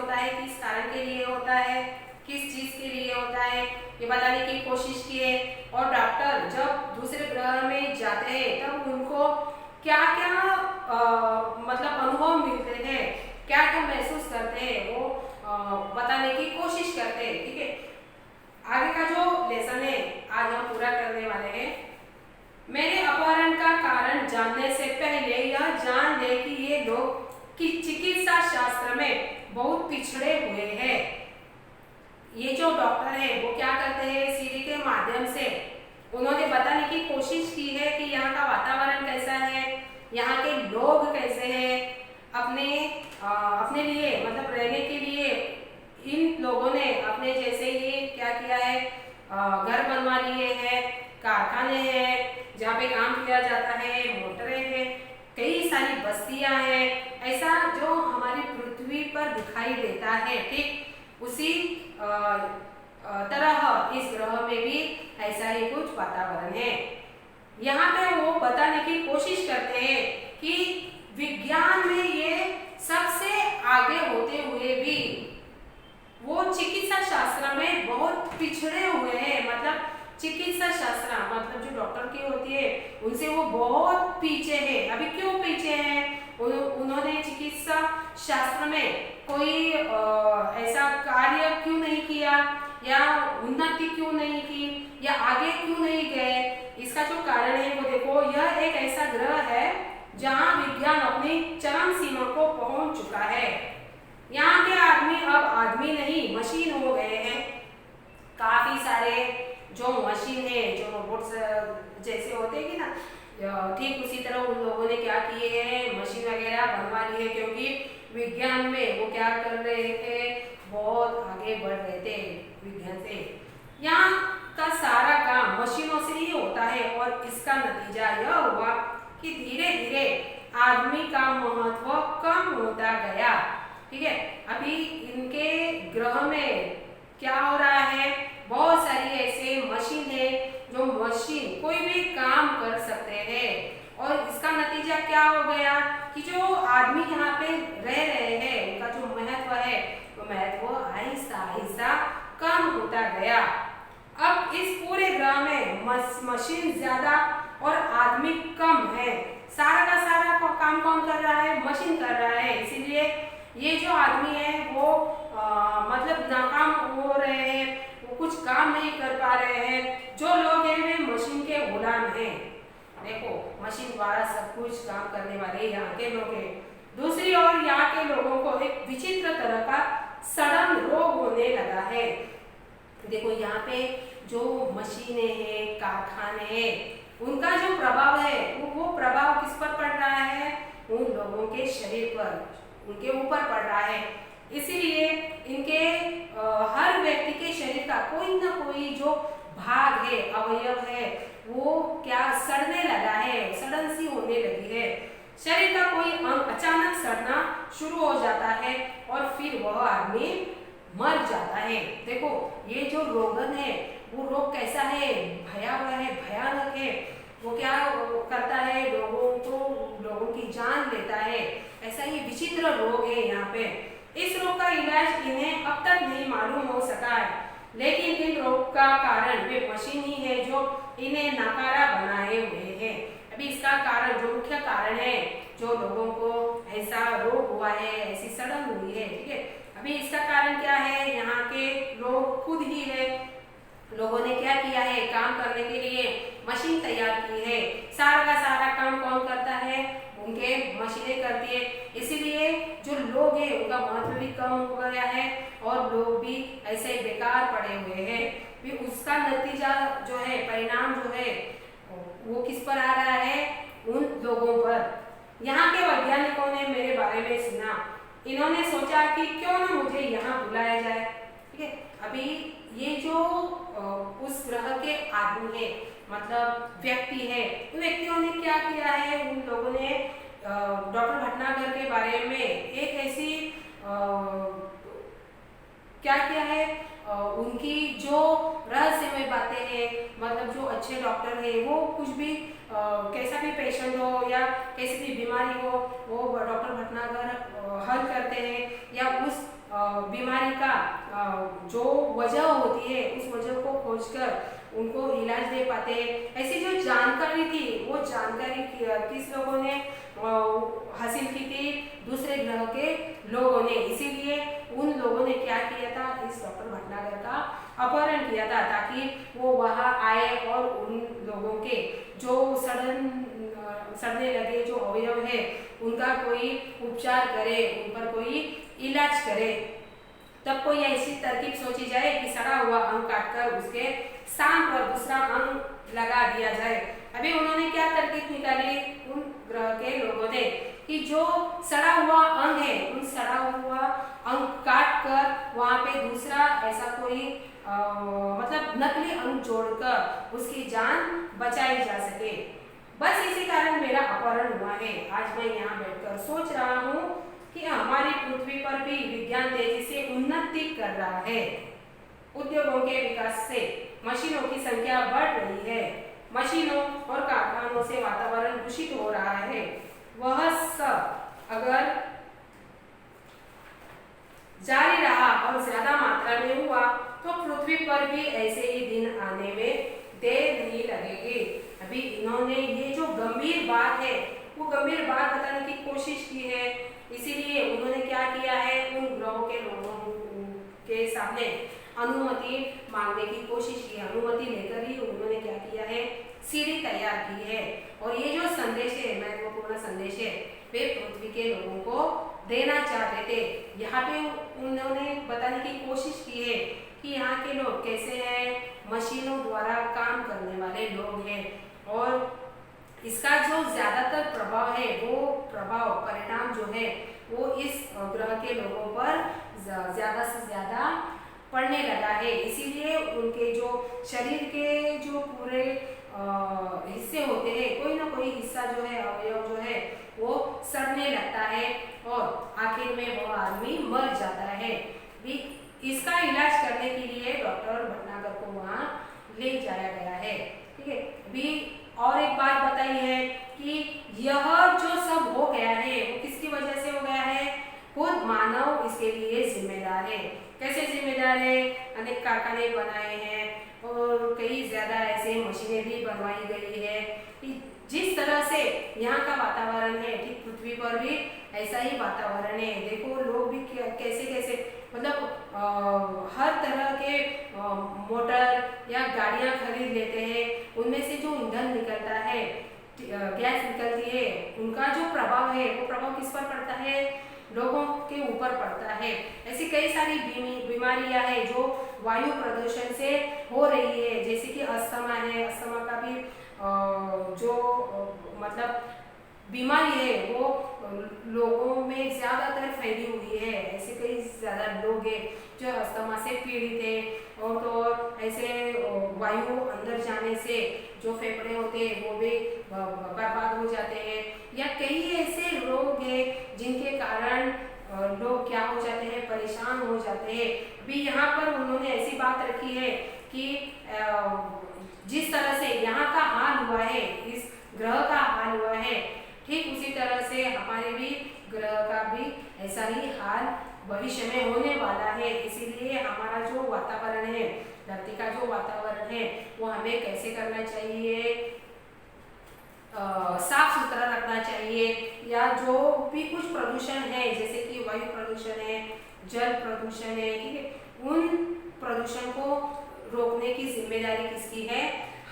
होता है, किस कारण के लिए होता है, किस चीज के लिए होता है, ये बताने की कोशिश की है। और डॉक्टर जब दूसरे ग्रह में जाते हैं तब उनको क्या क्या मतलब अनुभव मिलते हैं, क्या क्या महसूस करते हैं, वो बताने की कोशिश करते हैं। ठीक है, आगे का जो लेसन है आज हम पूरा करने वाले हैं। मेरे अपहरण का कारण जानने से पहले यह जान ले कि ये लोग कि चिकित्सा शास्त्र में बहुत पिछड़े हुए हैं। ये जो डॉक्टर है वो क्या करते हैं, सीडी के माध्यम से उन्होंने बताने की कोशिश की है कि यहाँ का वातावरण कैसा है, यहाँ के लोग कैसे हैं, अपने लिए मतलब रहने के लिए इन लोगों ने अपने जैसे ही क्या किया है, घर बनवा लिए हैं, कारखाने हैं जहाँ पे काम किया जाता है, मोटरें हैं, कई सारी बस्तियां हैं। ऐसा जो हमारी पृथ्वी पर दिखाई देता है, ठीक उसी तरह इस ग्रह में भी ऐसा ही कुछ वातावरण है। यहाँ पे वो बताने की कोशिश करते हैं कि विज्ञान में ये सबसे आगे होते हुए भी वो चिकित्सा शास्त्र में बहुत पिछड़े हुए हैं। मतलब चिकित्सा शास्त्र मतलब जो डॉक्टर की होती है उनसे वो बहुत पीछे है। अभी क्यों पीछे हैं? उन्होंने चिकित्सा शास्त्र में कोई ऐसा कार्य क्यों नहीं किया, या उन्नति क्यों नहीं की, या आगे क्यों नहीं गए? इसका जो कारण है वो देखो, यह एक ऐसा ग्रह है जहाँ विज्ञान अपनी चरम सीमा को पहुंच चुका है। यहाँ के आदमी अब आदमी नहीं मशीन हो गए हैं। काफी सारे जो मशीन है, जो रोबोट्स जैसे होते हैं कि ना, ठीक उसी तरह उन लोगों ने क्या किए हैं, मशीन वगैरह बनवा ली है, क्योंकि विज्ञान में वो क्या कर रहे थे, बहुत आगे बढ़ रहे थे विज्ञान से। यहाँ का सारा काम मशीनों से ही होता है और इसका नतीजा यह हुआ कि धीरे धीरे आदमी का महत्व कम होता गया। ठीक है, अभी इनके ग्रह में क्या हो रहा है, बहुत सारी ऐसे मशीन है जो मशीन कोई भी काम कर सकते हैं, और इसका नतीजा क्या हो गया कि जो आदमी यहाँ पे रह रहे हैं उनका जो महत्व है वो महत्व आहिस्ता आहिस्ता कम होता गया। अब इस पूरे ग्रह में मशीन ज्यादा और आदमी कम है। सारा का सारा काम कौन कर रहा है? मशीन कर रहा है। इसीलिए ये जो आदमी है वो मतलब नाकाम हो रहे हैं, वो कुछ काम नहीं कर पा रहे हैं। जो लोग हैं वे मशीन के गुलाम हैं। देखो, मशीन द्वारा सब कुछ काम करने वाले यहाँ के लोग हैं। दूसरी ओर यहाँ के लोगों को एक विचित्र तरह का सड़न रोग होने लगा है। देखो, यहाँ पे जो मशीनें हैं, कारखाने हैं, उनका जो प्रभाव है वो प्रभाव किस पर पड़ रहा है? उन लोगों के शरीर पर, उनके ऊपर पड़ रहा है। इसीलिए इनके हर व्यक्ति के शरीर का कोई ना कोई जो भाग है, अवयव है, वो क्या सड़ने लगा है, सड़न सी होने लगी है। शरीर का कोई अंग अचानक सड़ना शुरू हो जाता है और फिर वह आदमी मर जाता है। देखो, ये जो रोगन है वो रोग कैसा है? भयावह है, भयानक है। वो क्या करता है? लोगों की जान लेता है। ऐसा ही विचित्र रोग है यहाँ पे। इस रोग का इलाज इन्हें अब तक नहीं मालूम हो सका है, लेकिन इन रोग का कारण वे मशीन ही है जो इन्हें नाकारा बनाए हुए हैं। अभी इसका कारण, जो मुख्य कारण है, जो लोगों को ऐसा रोग हुआ है, ऐसी सड़न हुई है, ठीक है, अभी इसका कारण क्या है? यहाँ के लोग खुद ही है। लोगों ने क्या किया है? काम करने के लिए मशीन तैयार की है। सारा का सारा काम कौन करता है? उनके मशीनें करती है। इसीलिए जो लोग हैं उनका महत्व भी कम हो गया है और लोग भी ऐसे बेकार पड़े हुए हैं। फिर उसका नतीजा जो है, परिणाम जो है, वो किस पर आ रहा है? उन लोगों पर। यहाँ के वैज्ञानिकों ने मेरे बारे में सुना। इन्होंने सोचा कि क्यों ना मुझे यहाँ बुलाया जाए। ठीक है, अभी ये जो उस ग्रह के आदमी है, मतलब व्यक्ति है, उन व्यक्तियों ने क्या किया है? उन लोगों ने डॉक्टर भटनागर के बारे में एक ऐसी क्या किया है? उनकी जो रहस्यमय बातें हैं, मतलब जो अच्छे डॉक्टर है वो कुछ भी कैसा भी पेशेंट हो या कैसी भी बीमारी हो, वो डॉक्टर भटनागर हल करते हैं, या उस बीमारी का जो वजह होती है उस वजह को खोजकर उनको इलाज दे पाते हैं। ऐसी जो जानकारी थी वो जानकारी किस लोगों ने हासिल की थी? दूसरे ग्रह के लोगों ने। इसीलिए उन लोगों ने क्या किया था, इस डॉक्टर भटनागर का अपहरण किया था ताकि वो वहां आए और उन लोगों के जो सड़ने लगे जो अवयव है उनका कोई उपचार करे, उन पर कोई इलाज करे। तब कोई ऐसी तरकीब सोची जाए कि सड़ा हुआ अंग काटकर उसके स्थान पर दूसरा अंग लगा दिया जाए। अभी उन्होंने क्या तरकीब निकाली उन ग्रह के लोगों ने कि जो सड़ा हुआ अंग है उन सड़ा हुआ अंग काट कर वहां पे दूसरा ऐसा कोई मतलब नकली अंग जोड़कर उसकी जान बचाई जा सके। बस इसी कारण मेरा अपहरण हुआ है। आज मैं यहाँ बैठकर सोच रहा हूँ कि हमारी पृथ्वी पर भी विज्ञान तेजी से उन्नति कर रहा है। उद्योगों के विकास से मशीनों की संख्या बढ़ रही है। मशीनों और कारखानों से वातावरण दूषित हो रहा है। वह सब अगर जारी रहा और ज्यादा मात्रा में हुआ तो पृथ्वी पर भी ऐसे ही दिन आने में देर नहीं लगेगी। अभी इन्होंने ये जो गंभीर बात है वो गंभीर बात बताने की कोशिश की है। इसीलिए उन्होंने क्या किया है, उन ग्रहों के लोगों के सामने अनुमति मांगने की कोशिश की। अनुमति लेकर ही उन्होंने क्या किया है, सीढ़ी तैयार की है। और ये जो संदेश है, महत्वपूर्ण संदेश है, वे पृथ्वी के लोगों को देना चाहते थे। यहाँ पे उन्होंने बताने की कोशिश की है कि यहाँ के लोग कैसे हैं, मशीनों द्वारा काम करने वाले लोग हैं। और इसका जो ज्यादातर प्रभाव है वो परिणाम जो है वो इस ग्रह के लोगों पर ज्यादा से ज्यादा पड़ने लगा है। इसीलिए उनके जो शरीर के जो पूरे हिस्से होते हैं, कोई ना कोई हिस्सा जो है, अवयव जो है वो सड़ने लगता है और आखिर में वो आदमी मर जाता है। इसका इलाज करने के लिए डॉक्टर भटनागर को वहाँ ले जाया गया है। ठीक है। अभी और एक बात बताई है कि यह जो सब हो गया है वो किसकी वजह से हो गया है, खुद मानव इसके लिए जिम्मेदार है। कैसे जिम्मेदार है? अनेक कारखाने बनाए हैं और कई ज्यादा ऐसे मशीनें भी बनवाई गई है। जिस तरह से यहाँ का वातावरण है ठीक पृथ्वी पर भी ऐसा ही वातावरण है। देखो लोग भी कैसे कैसे मतलब हर तरह के मोटर या गाड़ियाँ खरीद लेते हैं। उनमें से जो ईंधन निकलता है, गैस निकलती है, उनका जो प्रभाव है वो प्रभाव किस पर पड़ता है, लोगों के ऊपर पड़ता है। ऐसी कई सारी बीमारियां हैं जो वायु प्रदूषण से हो रही है, जैसे कि अस्थमा है। अस्थमा का भी जो मतलब बीमारी है वो लोगों में ज्यादातर फैली हुई है। ऐसे कई ज्यादा लोग हैं जो अस्थमा से पीड़ित है। और तो ऐसे वायु अंदर जाने से जो फेफड़े होते हैं वो भी बर्बाद हो जाते हैं। या कई ऐसे रोग हैं जिनके कारण लोग क्या हो जाते हैं, परेशान हो जाते हैं। अभी यहाँ पर उन्होंने ऐसी बात रखी है कि जिस तरह से यहाँ का हाल हुआ है, इस ग्रह का हाल हुआ है, ठीक उसी तरह से हमारे भी ग्रह का भी ऐसा ही हाल भविष्य में होने वाला है। इसीलिए हमारा जो वातावरण है, धरती का जो वातावरण है वो हमें कैसे करना चाहिए, साफ सुथरा रखना चाहिए। या जो भी कुछ प्रदूषण है जैसे कि वायु प्रदूषण है, जल प्रदूषण है, ठीक है, उन प्रदूषण को रोकने की जिम्मेदारी किसकी है,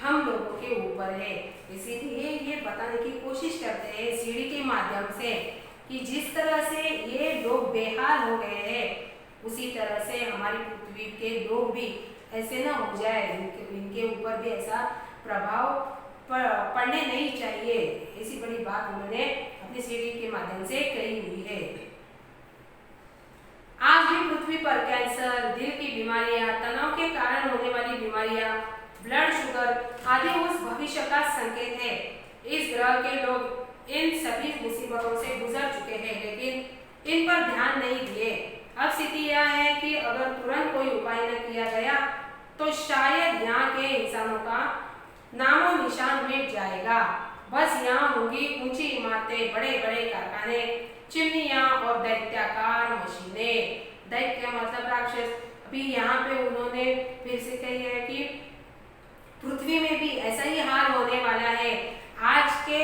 हम लोगों के ऊपर है। इसीलिए ये बताने की कोशिश करते हैं सीढ़ी के माध्यम से कि जिस तरह से ये लोग बेहाल हो गए हैं उसी तरह से हमारी पृथ्वी के लोग भी ऐसे ना हो जाए, इनके ऊपर भी ऐसा प्रभाव पड़ने नहीं चाहिए। ऐसी बड़ी बात उन्होंने अपनी सीढ़ी के माध्यम से कही हुई है। आज भी पृथ्वी पर कैंसर, दिल की बीमारियां, तनाव के कारण होने वाली बीमारियां, ब्लड शुगर आदि उस भविष्य का संकेत है। इस ग्रह के लोग इन सभी मुसीबतों से गुजर चुके हैं लेकिन इन पर ध्यान नहीं दिए। अब स्थिति यह है कि अगर तुरंत कोई उपाय न किया गया तो शायद यहाँ के इंसानों का नामो निशान मिट जाएगा। बस यहाँ होंगी ऊंची इमारतें, बड़े बड़े कारखाने, चिमनियां और दैत्याकार मशीनें। दैत्य मतलब राक्षस। अभी यहाँ पे उन्होंने फिर से कही है कि पृथ्वी में भी ऐसा ही हाल होने वाला है। आज के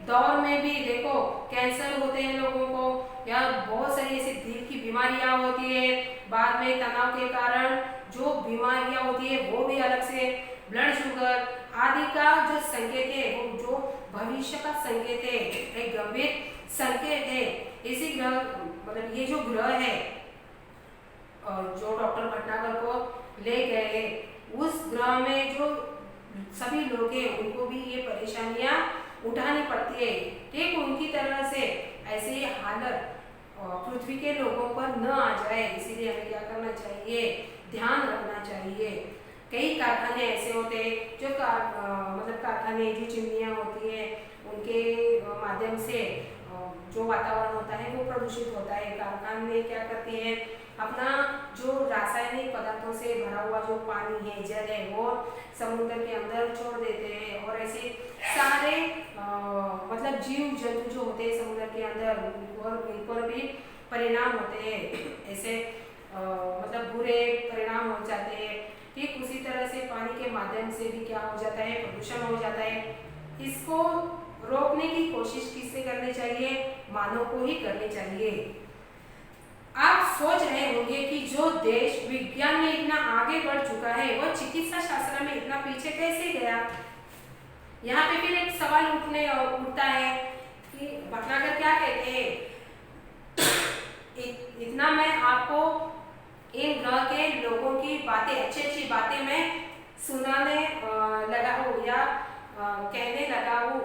दौर में भी देखो कैंसर होते हैं लोगों को, या बहुत सारी ऐसी दिल की बीमारियां होती है, बाद में तनाव के कारण जो बीमारियां होती है वो भी अलग से, ब्लड शुगर आदि का जो संकेत है वो जो भविष्य का संकेत है, एक गंभीर संकेत है। इसी ग्रह मतलब ये जो ग्रह है जो डॉक्टर भटनागर को ले गए, उस ग्रह में जो सभी लोग हैं उनको भी ये परेशानियां उठानी पड़ती है। ठीक उनकी तरह से ऐसी हालत पृथ्वी के लोगों पर न आ जाए, इसीलिए हमें क्या करना चाहिए, ध्यान रखना चाहिए। कई कारखाने ऐसे होते हैं जो मतलब कारखाने जो चिमनियाँ होती है उनके माध्यम से जो वातावरण होता है वो प्रदूषित होता है। कारखाने क्या करते हैं, अपना जो रासायनिक पदार्थों से भरा हुआ जो पानी है, जल है, वो समुद्र के अंदर छोड़ देते हैं, और ऐसे सारे मतलब जीव जंतु जो होते हैं समुद्र के अंदर उन पर भी परिणाम होते हैं, ऐसे मतलब बुरे परिणाम हो जाते हैं। ठीक उसी तरह से पानी के माध्यम से भी क्या हो जाता है, प्रदूषण हो जाता है। इसको रोकने की कोशिश किससे करनी चाहिए, मानव को ही करनी चाहिए। आप सोच रहे होंगे कि जो देश विज्ञान में इतना आगे बढ़ चुका है वो चिकित्सा शास्त्र में इतना पीछे कैसे गया। यहाँ पे फिर एक सवाल उठता है कि भटनागर क्या कहते हैं। इतना मैं आपको इन ग्रह के लोगों की बातें, अच्छी अच्छी बातें मैं सुनाने लगा हूँ या कहने लगा हूँ,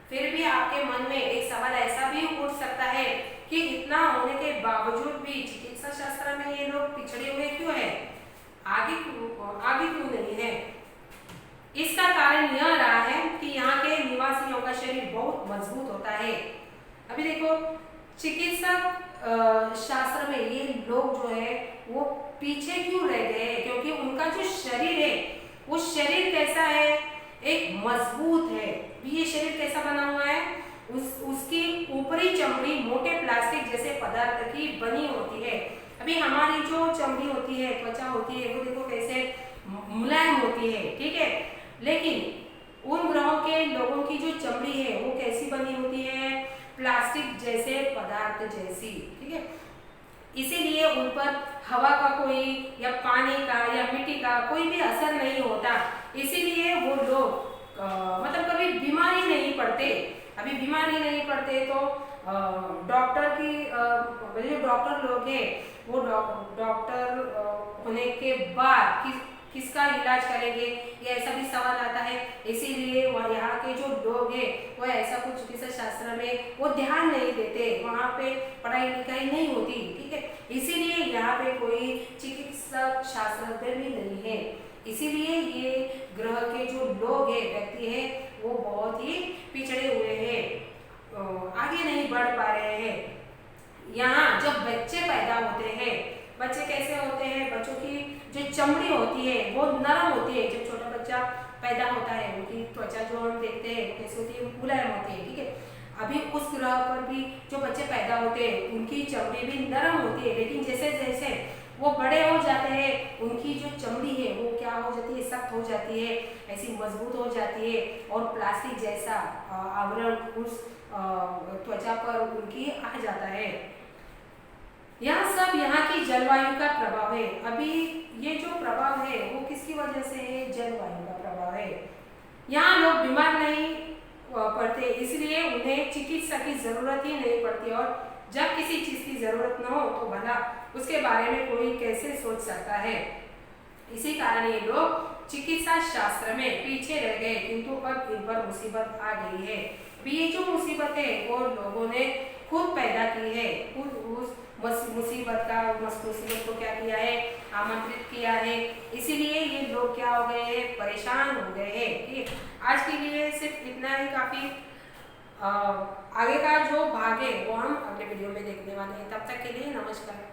फिर भी आपके मन में एक सवाल ऐसा भी उठ सकता है कि इतना होने के बावजूद भी चिकित्सा शास्त्र में ये लोग पिछड़े हुए क्यों है, आगे क्यों नहीं है। इसका कारण यह रहा है कि यहाँ के निवासियों का शरीर बहुत मजबूत होता है। अभी देखो चिकित्सा शास्त्र में ये लोग जो है वो पीछे क्यों रह गए हैं, क्योंकि उनका जो शरीर है वो शरीर कैसा है, एक मजबूत है। ये शरीर कैसा बना हुआ है, उसकी ऊपरी चमड़ी मोटे प्लास्टिक जैसे पदार्थ की बनी होती है। अभी हमारी जो चमड़ी होती है, त्वचा होती है, वो देखो कैसे मुलायम होती है, ठीक है। लेकिन उन ग्रहों के लोगों की जो चमड़ी है वो कैसी बनी होती है, प्लास्टिक जैसे पदार्थ जैसी, ठीक है। इसीलिए उन पर हवा का कोई या पानी का या मिट्टी का कोई भी असर नहीं होता, इसीलिए वो लोग मतलब कभी बीमारी नहीं पड़ते। अभी बीमारी नहीं पड़ते तो डॉक्टर की जो डॉक्टर लोग हैं वो डॉक्टर होने के बाद किसका इलाज करेंगे, ये ऐसा भी सवाल आता है। इसीलिए यहाँ के जो लोग हैं वो ऐसा कुछ चिकित्सा शास्त्र में वो ध्यान नहीं देते, वहाँ पे पढ़ाई लिखाई नहीं होती, ठीक है। इसीलिए यहाँ पे कोई चिकित्सा शास्त्रज्ञ भी नहीं है। इसीलिए ये ग्रह के जो लोग हैं, व्यक्ति हैं, वो बहुत ही पिछड़े हुए हैं, आगे नहीं बढ़ पा रहे हैं। यहाँ जब बच्चे पैदा होते हैं, बच्चे कैसे होते हैं, बच्चों की जो चमड़ी होती है वो नरम होती है। जब छोटा बच्चा पैदा होता है उनकी त्वचा जो हम देखते हैं कैसे होती है, मुलायम होती है, ठीक है। अभी उस ग्रह पर भी जो बच्चे पैदा होते हैं उनकी चमड़ी भी नरम होती है, लेकिन जैसे जैसे वो बड़े हो जाते हैं उनकी जो चमड़ी है वो क्या हो जाती है, सख्त हो जाती है, ऐसी मजबूत हो जाती है, और प्लास्टिक जैसा आवरण उस त्वचा पर उनकी आ जाता है। यह सब यहाँ की जलवायु का प्रभाव है। अभी ये जो प्रभाव है वो किसकी वजह से है, जलवायु का प्रभाव है। यहाँ लोग बीमार नहीं पड़ते, इसलिए उन्हें चिकित्सा की जरूरत ही नहीं पड़ती, और जब किसी चीज की जरूरत न हो तो भला उसके बारे में कोई कैसे सोच सकता है। इसी कारण ये लोग चिकित्सा शास्त्र में पीछे रह गए, किंतु अब इन पर मुसीबत आ गई है। ये जो मुसीबत है वो लोगों ने खुद पैदा की है, खुद उस मुसीबत को क्या किया है, आमंत्रित किया है। इसीलिए ये लोग क्या हो गए हैं, परेशान हो गए हैं। ठीक, आज के लिए सिर्फ इतना ही काफी। आगे का जो भाग है वो हम अगले वीडियो में देखने वाले हैं। तब तक के लिए नमस्कार।